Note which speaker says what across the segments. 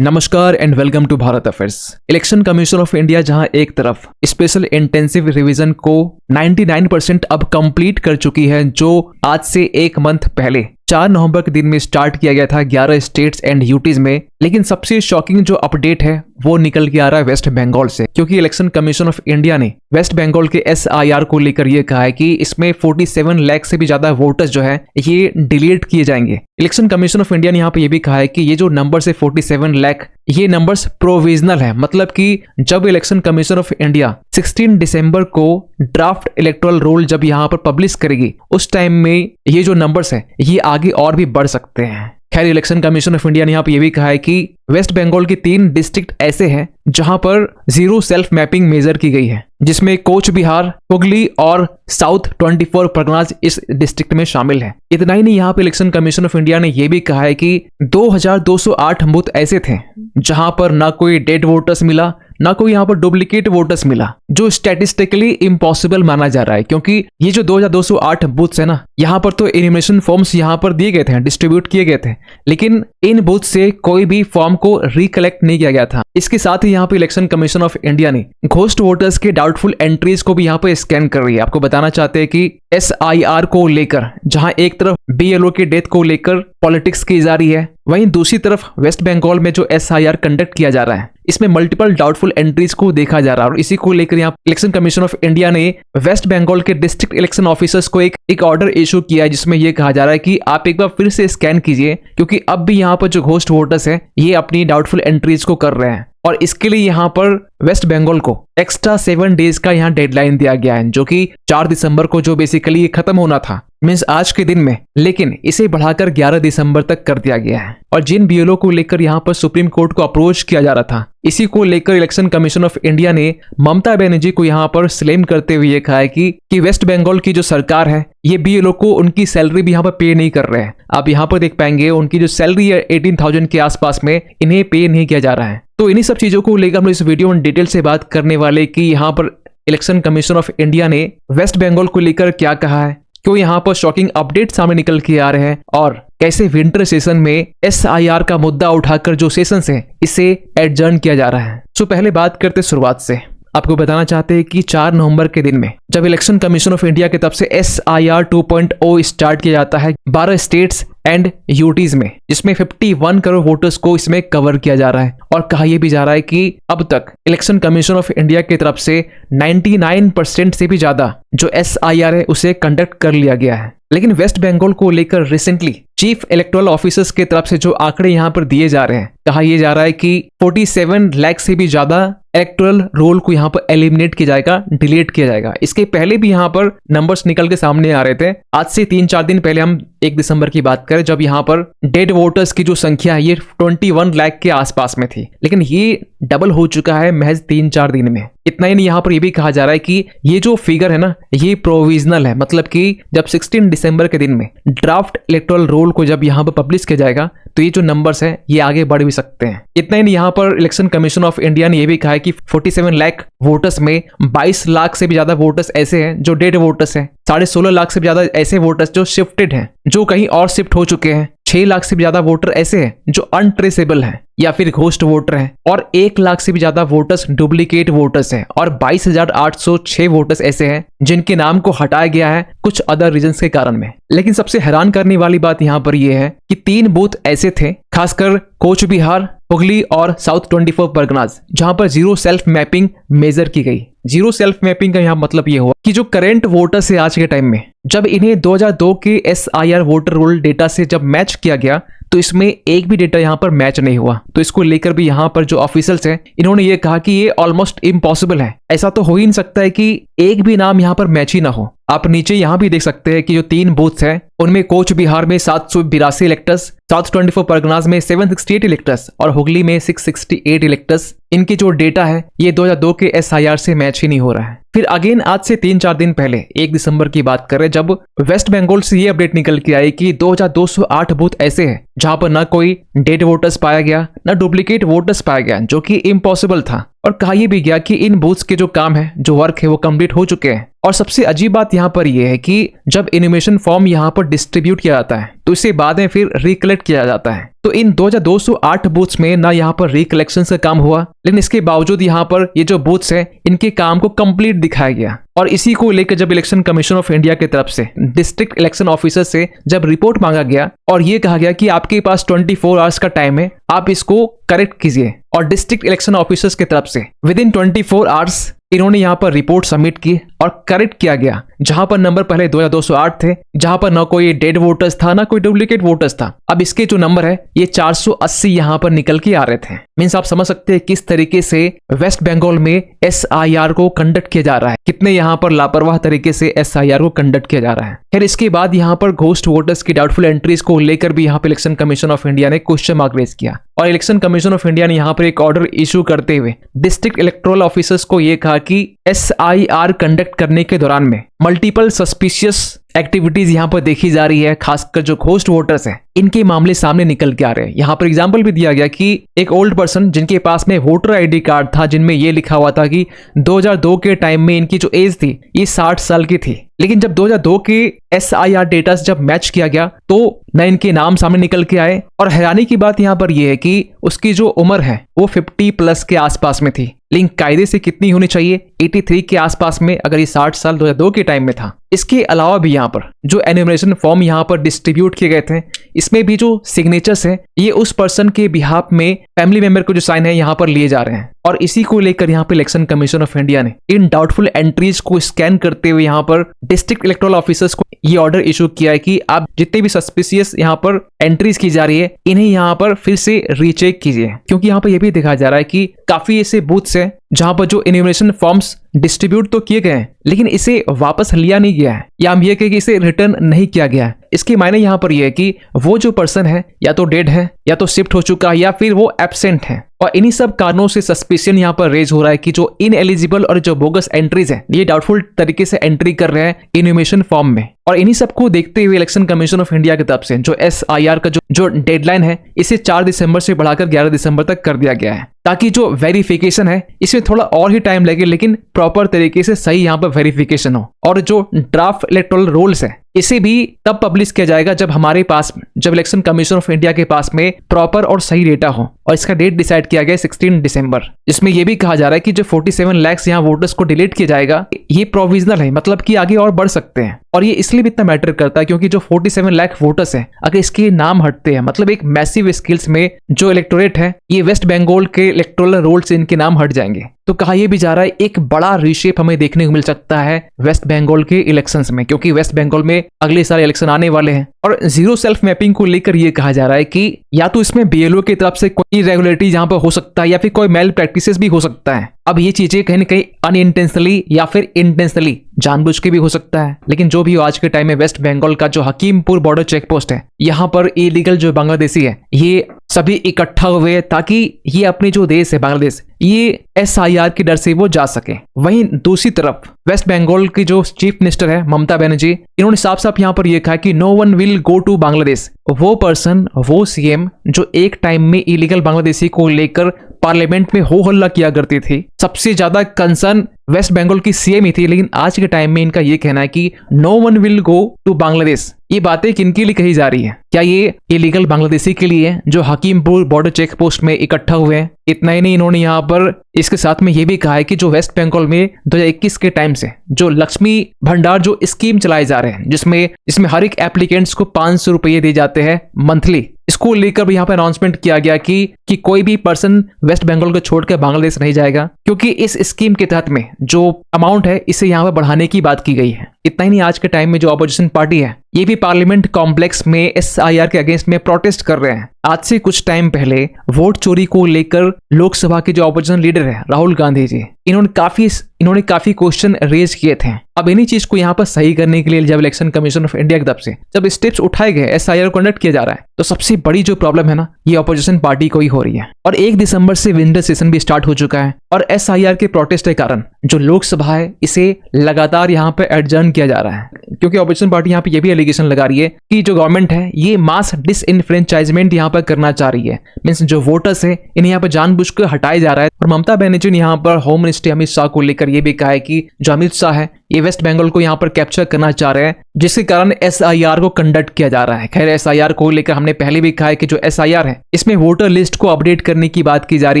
Speaker 1: नमस्कार and welcome to Bharat affairs. Election commission of India जहां एक तरफ स्पेशल इंटेंसिव रिवीजन को 99% अब कंप्लीट कर चुकी है, जो आज से एक मंथ पहले 4 नवंबर के दिन में स्टार्ट किया गया था 11 स्टेट्स एंड यूटीज में। लेकिन सबसे शॉकिंग जो अपडेट है वो निकल के आ रहा है वेस्ट बंगाल से, क्योंकि इलेक्शन कमीशन ऑफ इंडिया ने वेस्ट बंगाल के SIR को लेकर ये कहा है कि इसमें 47 लाख से भी ज्यादा वोटर्स जो है ये डिलीट किए जाएंगे। इलेक्शन कमीशन ऑफ इंडिया ने यहाँ पे ये भी कहा है कि ये जो नंबर है 47 लाख, ये नंबर्स प्रोविजनल है, मतलब कि जब इलेक्शन कमीशन ऑफ इंडिया 16 दिसंबर को ड्राफ्ट इलेक्टोरल रोल जब यहाँ पर पब्लिश करेगी, उस टाइम में ये जो नंबर्स है ये आगे और भी बढ़ सकते हैं। खैर, इलेक्शन कमीशन ऑफ इंडिया ने यहाँ पे ये भी कहा है कि वेस्ट बंगाल के 3 डिस्ट्रिक्ट ऐसे हैं जहां पर जीरो सेल्फ मैपिंग मेजर की गई है, जिसमें कोच बिहार, हुगली और साउथ 24 परगनाज इस डिस्ट्रिक्ट में शामिल है। इतना ही नहीं, यहाँ पे इलेक्शन कमीशन ऑफ इंडिया ने यह भी कहा है कि 2208 बूथ ऐसे थे जहां पर ना कोई डेड वोटर्स मिला, ना कोई यहाँ पर डुप्लीकेट वोटर्स मिला, जो स्टैटिस्टिकली इम्पॉसिबल माना जा रहा है, क्योंकि ये जो 2208 बूथ्स है ना, यहाँ पर तो एनिमेशन फॉर्म्स यहाँ पर दिए गए थे, डिस्ट्रीब्यूट किए गए थे, लेकिन इन बूथ से कोई भी फॉर्म को रिकलेक्ट नहीं किया गया था। इसके साथ ही यहाँ पे इलेक्शन कमीशन ऑफ इंडिया ने घोस्ट वोटर्स के डाउटफुल एंट्रीज को भी यहाँ पे स्कैन कर रही है। आपको बताना चाहते हैं कि SIR को लेकर जहां एक तरफ BLO के डेथ को लेकर पॉलिटिक्स की जा रही है, वहीं दूसरी तरफ वेस्ट बंगाल में जो SIR कंडक्ट किया जा रहा है, इसमें मल्टीपल डाउटफुल एंट्रीज को देखा जा रहा है। और इसी को लेकर यहाँ इलेक्शन कमीशन ऑफ इंडिया ने वेस्ट बंगाल के डिस्ट्रिक्ट इलेक्शन ऑफिसर्स को एक ऑर्डर इशू किया है, जिसमें यह कहा जा रहा है कि आप एक बार फिर से स्कैन कीजिए, क्योंकि अब भी यहाँ पर जो घोस्ट वोटर्स हैं ये अपनी डाउटफुल एंट्रीज को कर रहे हैं। और इसके लिए यहाँ पर वेस्ट बंगाल को एक्स्ट्रा 7 डेज का यहाँ डेडलाइन दिया गया है, जो कि 4 दिसंबर को जो बेसिकली खत्म होना था, मीन्स आज के दिन में, लेकिन इसे बढ़ाकर 11 दिसंबर तक कर दिया गया है। और जिन BLO को लेकर यहाँ पर सुप्रीम कोर्ट को अप्रोच किया जा रहा था, इसी को लेकर इलेक्शन कमीशन ऑफ इंडिया ने ममता बनर्जी को यहाँ पर स्लेम करते हुए ये कहा है कि वेस्ट बंगाल की जो सरकार है ये BLO को उनकी सैलरी भी यहाँ पर पे नहीं कर रहे हैं। आप यहाँ पर देख पाएंगे उनकी जो सैलरी है 18,000 के आसपास में, इन्हें पे नहीं किया जा रहा है। तो इन्हीं सब चीजों को लेकर हम इस वीडियो में डिटेल से बात करने वाले कि यहाँ पर इलेक्शन कमीशन ऑफ इंडिया ने वेस्ट बंगाल को लेकर क्या कहा है, क्यों यहाँ पर शॉकिंग अपडेट सामने निकल के आ रहे हैं, और कैसे विंटर सेशन में SIR का मुद्दा उठाकर जो सेशन है इसे एडजर्न किया जा रहा है। तो पहले बात करते शुरुआत से। आपको बताना चाहते हैं कि 4 नवंबर के दिन में जब इलेक्शन कमीशन ऑफ इंडिया की तरफ से SIR 2.0 स्टार्ट किया जाता है 12 स्टेट्स एंड यूटीज में, जिसमें 51 करोड़ वोटर्स को इसमें कवर किया जा रहा है। और कहा यह भी जा रहा है कि अब तक इलेक्शन कमीशन ऑफ इंडिया की तरफ से 99% से भी ज्यादा जो SIR है उसे कंडक्ट कर लिया गया है। लेकिन वेस्ट बंगाल को लेकर रिसेंटली चीफ इलेक्टोरल ऑफिसर्स के तरफ से जो आंकड़े यहाँ पर दिए जा रहे हैं, कहा यह जा रहा है कि 47 लाख से भी ज्यादा इलेक्टोरल रोल को यहाँ पर एलिमिनेट किया जाएगा, डिलीट किया जाएगा। इसके पहले भी यहाँ पर नंबर्स निकल के सामने आ रहे थे। आज से 3-4 दिन पहले, हम 1 दिसंबर की बात करें, जब यहाँ पर डेड वोटर्स की जो संख्या है ये 21 लाख के आसपास में थी, लेकिन ये डबल हो चुका है महज 3-4 दिन में। इतना ही नहीं, यहाँ पर ये भी कहा जा रहा है कि ये जो फिगर है ना ये प्रोविजनल है, मतलब कि जब 16 दिसंबर के दिन में ड्राफ्ट इलेक्टोरल रोल को जब यहाँ पर पब्लिश किया जाएगा तो ये जो नंबर्स है ये आगे बढ़ भी सकते हैं। इतना ही नहीं, यहाँ पर इलेक्शन कमीशन ऑफ इंडिया ने यह भी कहा है कि 47 लाख वोटर्स में 22 लाख से भी ज्यादा वोटर्स ऐसे हैं जो डेड वोटर्स हैं, 16.5 लाख से भी ज्यादा ऐसे वोटर्स जो शिफ्टेड हैं, जो कहीं और शिफ्ट हो चुके हैं, 6 लाख से भी ज्यादा वोटर ऐसे हैं जो अनट्रेसेबल हैं या फिर घोस्ट वोटर हैं, और 1 लाख से भी ज्यादा वोटर्स डुप्लीकेट वोटर्स हैं, और 22,806 वोटर्स ऐसे हैं जिनके नाम को हटाया गया है कुछ अदर रीजंस के कारण में। लेकिन सबसे हैरान करने वाली बात यहाँ पर यह है कि 3 बूथ ऐसे थे, खासकर कोच बिहार, हुगली और साउथ 24 परगनाज, जहां पर जीरो सेल्फ मैपिंग मेजर की गई। जीरो सेल्फ मैपिंग का यहाँ मतलब ये हुआ कि जो करंट वोटर्स है आज के टाइम में, जब इन्हें 2002 के SIR वोटर रोल डेटा से जब मैच किया गया तो इसमें एक भी डेटा यहाँ पर मैच नहीं हुआ। तो इसको लेकर भी यहाँ पर जो ऑफिशियल्स हैं इन्होंने ये कहा कि ये ऑलमोस्ट इम्पॉसिबल है, ऐसा तो हो ही नहीं सकता है कि एक भी नाम यहाँ पर मैच ही ना हो। आप नीचे यहाँ भी देख सकते हैं कि जो 3 बूथ्स हैं उनमें कोच बिहार में 782 इलेक्टर्स, साउथ 24 परगनाज में 768 इलेक्टर्स और हुगली में 668 इलेक्टर्स, इनकी जो डेटा है ये 2002 के SIR से मैच ही नहीं हो रहा है। फिर अगेन आज से 3-4 दिन पहले 1 दिसंबर की बात करें, जब वेस्ट बंगाल से ये अपडेट निकल के आई कि 2208 बूथ ऐसे हैं जहां पर ना कोई डेड वोटर्स पाया गया, ना डुप्लीकेट वोटर्स पाया गया, जो कि इम्पॉसिबल था। और कहा यह भी गया कि इन बूथ्स के जो काम है, जो वर्क है, वो कंप्लीट हो चुके हैं। और सबसे अजीब बात यहाँ पर यह है कि जब एनिमेशन फॉर्म यहाँ पर डिस्ट्रीब्यूट किया जाता है तो तो इसे बाद में फिर रिकलेक्ट किया जाता है। तो इन 2208 बूथ्स में ना यहाँ पर रिकलेक्शन का काम हुआ, लेकिन इसके बावजूद यहाँ पर ये जो बूथ्स है इनके काम को कंप्लीट दिखाया गया। और इसी को लेकर जब इलेक्शन कमीशन ऑफ इंडिया की तरफ से डिस्ट्रिक्ट इलेक्शन ऑफिसर से जब रिपोर्ट मांगा गया और ये कहा गया कि आपके पास 24 आवर्स का टाइम है, आप इसको करेक्ट कीजिए, और डिस्ट्रिक्ट इलेक्शन ऑफिसर्स की तरफ से विद इन 24 आवर्स इन्होंने यहाँ पर रिपोर्ट सबमिट की और करेक्ट किया गया। जहां पर नंबर पहले 2208 थे, जहां पर ना कोई डेड वोटर्स था ना कोई डुप्लीकेट वोटर्स था, अब इसके जो नंबर है ये 480 यहाँ पर निकल के आ रहे थे। मीन्स आप समझ सकते हैं किस तरीके से वेस्ट बंगाल में SIR को कंडक्ट किया जा रहा है, कितने यहाँ पर लापरवाह तरीके से SIR को कंडक्ट किया जा रहा है। खैर इसके बाद यहाँ पर घोस्ट वोटर्स की डाउटफुल एंट्रीज को लेकर भी यहाँ पे इलेक्शन कमीशन ऑफ इंडिया ने क्वेश्चन मार्क रेज किया, और इलेक्शन कमीशन ऑफ इंडिया ने यहाँ पर एक ऑर्डर इशू करते हुए डिस्ट्रिक्ट इलेक्टोरल ऑफिसर्स को यह कहा कि SIR कंडक्ट करने के दौरान में मल्टीपल सस्पिशियस एक्टिविटीज यहाँ पर देखी जा रही है, खासकर जो घोस्ट वोटर्स हैं इनके मामले सामने निकल के आ रहे हैं। यहाँ पर एग्जांपल भी दिया गया कि एक ओल्ड पर्सन जिनके पास में वोटर ID कार्ड था, जिनमें ये लिखा हुआ था कि 2002 के टाइम में इनकी जो एज थी ये 60 साल की थी, लेकिन जब 2002 के SIR डेटा जब मैच किया गया तो न इनके नाम सामने निकल के आए, और हैरानी की बात यहाँ पर यह है कि उसकी जो उम्र है वो 50+ के आसपास में थी, लेकिन कायदे से कितनी होनी चाहिए 83 के आसपास में, अगर ये 60 साल 2002 के टाइम में था। इसके अलावा भी यहाँ पर जो एन्यूमरेशन फॉर्म यहाँ पर डिस्ट्रीब्यूट किए गए थे, इसमें भी जो सिग्नेचर्स हैं ये उस पर्सन के बिहाफ में फैमिली मेंबर को जो साइन है यहाँ पर लिए जा रहे हैं। और इसी को लेकर यहाँ पे इलेक्शन कमीशन ऑफ इंडिया ने इन डाउटफुल एंट्रीज को स्कैन करते हुए यहाँ पर डिस्ट्रिक्ट इलेक्टोरल ऑफिसर्स को ये ऑर्डर इशू किया है कि आप जितने भी सस्पिशियस यहाँ पर एंट्रीज की जा रही है इन्हें यहाँ पर फिर से रीचेक कीजिए, क्योंकि यहाँ पर यह भी दिखाया जा रहा है कि काफी ऐसे बूथ्स हैं जहां पर जो एन्यूमरेशन फॉर्म्स डिस्ट्रीब्यूट तो किए गए हैं लेकिन इसे वापस लिया नहीं गया है, या हम ये कहें कि इसे रिटर्न नहीं किया गया है। इसके मायने यहाँ पर यह है कि वो जो पर्सन है या तो डेड है या तो शिफ्ट हो चुका है या फिर वो एब्सेंट है, और इन्हीं सब कारणों से सस्पिशन यहाँ पर रेज हो रहा है कि जो इनएलिजिबल और जो बोगस एंट्रीज है ये डाउटफुल तरीके से एंट्री कर रहे हैं एन्यूमरेशन फॉर्म में। और इन्हीं सबको देखते हुए इलेक्शन कमीशन ऑफ इंडिया की तरफ से जो SIR का जो डेडलाइन है इसे 4 दिसंबर से बढ़ाकर 11 दिसंबर तक कर दिया गया है, ताकि जो वेरिफिकेशन है इसमें थोड़ा और ही टाइम लगे लेकिन प्रॉपर तरीके से सही यहाँ पर वेरिफिकेशन हो। और जो ड्राफ्ट इलेक्टोरल रोल्स है इसे भी तब पब्लिश किया जाएगा जब हमारे पास जब इलेक्शन कमीशन ऑफ इंडिया के पास में प्रॉपर और सही डेटा हो, और इसका डेट डिसाइड किया गया 16 दिसंबर। इसमें यह भी कहा जा रहा है कि जो 47 लाख यहाँ वोटर्स को डिलीट किया जाएगा ये प्रोविजनल है, मतलब कि आगे और बढ़ सकते हैं। और ये इसलिए भी इतना मैटर करता है क्योंकि जो 47 लाख वोटर्स हैं अगर इसके नाम हटते हैं, मतलब एक मैसिव स्केल्स में जो इलेक्टोरेट है ये वेस्ट बंगाल के इलेक्टोरल रोल से इनके नाम हट जाएंगे, तो कहा यह भी जा रहा है एक बड़ा रीशेप हमें देखने को मिल सकता है वेस्ट बंगाल के इलेक्शंस में, क्योंकि वेस्ट बंगाल में अगले साल इलेक्शन आने वाले हैं। और जीरो सेल्फ मैपिंग को लेकर यह कहा जा रहा है कि या तो इसमें BLO की तरफ से कोई इरेगुलरिटी यहाँ पर हो सकता है या फिर कोई मेल प्रैक्टिसेस भी हो सकता है। अब ये चीजें कहीं ना कहीं अनइंटेंशनली या फिर इंटेंशनली जानबूझ के भी हो सकता है, लेकिन जो भी हो आज के टाइम में वेस्ट बंगाल का जो हकीमपुर बॉर्डर चेक पोस्ट है यहाँ पर इलीगल जो बांग्लादेशी है ये सभी इकट्ठा हुए ताकि ये अपने जो देश है बांग्लादेश ये SIR के डर से वो जा सके। वहीं दूसरी तरफ वेस्ट बंगाल की जो चीफ मिनिस्टर है ममता बनर्जी, इन्होंने साफ साफ यहाँ पर यह कहा कि no one will go to Bangladesh. वो पर्सन वो CM जो एक टाइम में इलीगल बांग्लादेशी को लेकर पार्लियामेंट में हो हल्ला किया करती थी, सबसे ज्यादा कंसर्न वेस्ट बंगाल की CM ही थी, लेकिन आज के टाइम में इनका ये कहना है कि no one will go to Bangladesh. ये बातें किनके लिए कही जा रही है? क्या ये इलीगल बांग्लादेशी के लिए जो हकीमपुर बॉर्डर चेक पोस्ट में इकट्ठा हुए हैं? इतना ही नहीं, इन्होंने यहाँ पर इसके साथ में ये भी कहा है कि जो वेस्ट बंगाल में 2021 के टाइम से जो लक्ष्मी भंडार जो स्कीम चलाए जा रहे हैं जिसमें हर एक एप्लीकेंट्स को 500 रुपये दिए जाते हैं मंथली, इसको लेकर भी यहाँ पे अनाउंसमेंट किया गया कि कोई भी पर्सन वेस्ट बंगाल को छोड़कर बांग्लादेश नहीं जाएगा, क्योंकि इस स्कीम के तहत में जो अमाउंट है इसे यहाँ पर बढ़ाने की बात की गई है। इतना ही नहीं, आज के टाइम में जो अपोजिशन पार्टी है ये भी पार्लियामेंट कॉम्प्लेक्स में SIR के अगेंस्ट में प्रोटेस्ट कर रहे हैं। आज से कुछ टाइम पहले वोट चोरी को लेकर लोकसभा के जो अपोजिशन लीडर है राहुल गांधी जी, इन्होंने काफी क्वेश्चन रेज किए थे। अब इन्हीं चीज को यहाँ पर सही करने के लिए जब इलेक्शन कमीशन ऑफ इंडिया की तरफ से जब स्टेप्स उठाए गए, SIR कंडक्ट किया जा रहा है, तो सबसे बड़ी जो प्रॉब्लम है ना ये अपोजिशन पार्टी को ही हो रही है। और 1 दिसंबर से विंटर सेशन भी स्टार्ट हो चुका है और SIR के प्रोटेस्ट के कारण जो लोकसभा है इसे लगातार यहाँ पे एडजर्न किया जा रहा है, क्योंकि ऑपोजिशन पार्टी यहाँ पे ये भी एलिगेशन लगा रही है कि जो गवर्नमेंट है ये मास डिसइनफ्रेंचाइजमेंट यहाँ पर करना चाह रही है। मीन्स जो वोटर्स है इन्हें यहाँ पर जानबूझकर हटाया जा रहा है। और ममता बनर्जी ने यहाँ पर होम मिनिस्टर अमित शाह को लेकर ये भी कहा है कि जो अमित शाह है ये वेस्ट बंगाल को यहाँ पर कैप्चर करना चाह रहे हैं, जिसके कारण SIR को कंडक्ट किया जा रहा है। खैर SIR को लेकर हमने पहले भी कहा है कि जो SIR है इसमें वोटर लिस्ट को अपडेट करने की बात की जा रही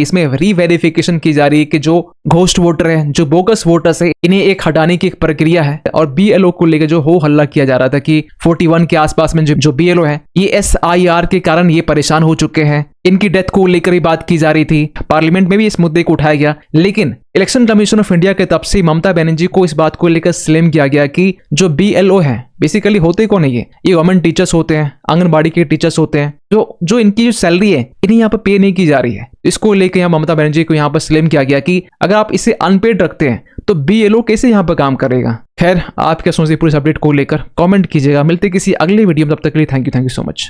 Speaker 1: है, इसमें रीवेरिफिकेशन की जा रही है कि जो घोस्ट वोटर है, जो बोगस वोटर्स है, इन्हें एक हटाने की एक प्रक्रिया है। और BLO को लेकर जो हो हल्ला किया जा रहा था कि 41 के आसपास में जो BLO है ये SIR के कारण ये परेशान हो चुके हैं, इनकी डेथ को लेकर ही बात की जा रही थी। पार्लियामेंट में भी इस मुद्दे को उठाया गया, लेकिन इलेक्शन कमीशन ऑफ इंडिया के तरफ से ममता बनर्जी को इस बात को लेकर स्लेम किया गया कि जो BLO है बेसिकली होते कौन है, ये गवर्नमेंट टीचर्स होते हैं, आंगनबाड़ी के टीचर्स होते हैं, जो इनकी जो सैलरी है इन्हें यहाँ पर पे नहीं की जा रही है। इसको लेकर यहाँ ममता बनर्जी को यहाँ पर स्लेम किया गया कि अगर आप इसे अनपेड रखते हैं तो BLO कैसे यहाँ पर काम करेगा। खैर आप क्या सोचते हैं पूरी अपडेट को लेकर, कमेंट कीजिएगा। मिलते किसी अगले वीडियो में, तब तक के लिए थैंक यू सो मच।